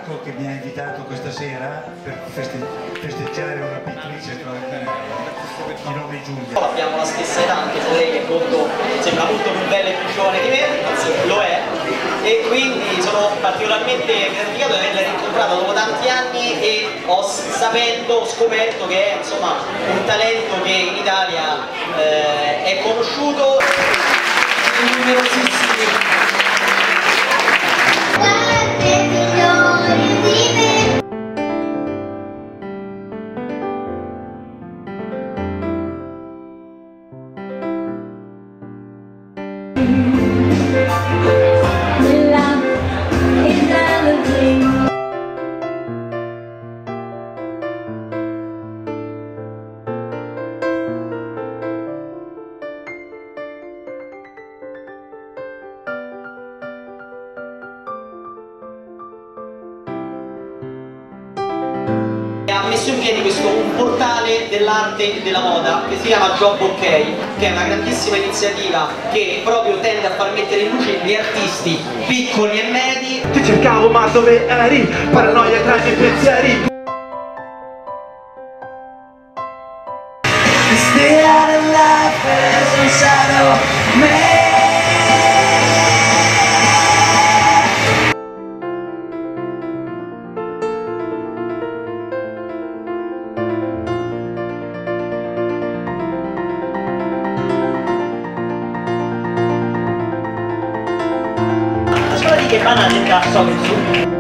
Marco che mi ha invitato questa sera per festeggiare una pittrice straordinaria di nome Giulia. Abbiamo la stessa età, anche se lei è molto, sembra molto più bella e più giovane di me, anzi lo è, e quindi sono particolarmente gratificato di averla rincontrata dopo tanti anni e ho scoperto che è insomma un talento che in Italia è conosciuto. Numerosissimi. Ha messo in piedi un portale dell'arte e della moda che si chiama Job OK, che è una grandissima iniziativa che proprio tende a far mettere in luce gli artisti piccoli e medi. Ti cercavo ma dove eri? Paranoia tra i miei pensieri. Stay out of life as inside of me. Che fanno nel cazzo su.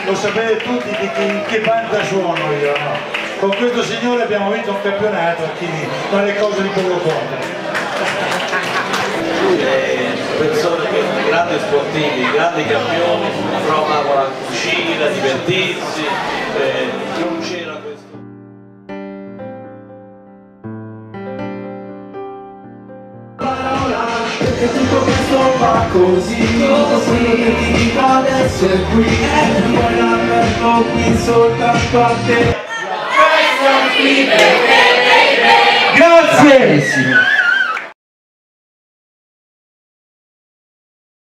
Lo sapete tutti di che banda suono io, no? Con questo signore abbiamo vinto un campionato, quindi non è cosa di poco conto. Lui è persone che grandi sportivi, grandi campioni, però amava la cucina, divertirsi, non c'era questo. Perché tutto questo va così, che ti dico adesso è qui, poi la metto qui soltanto a te. Grazie!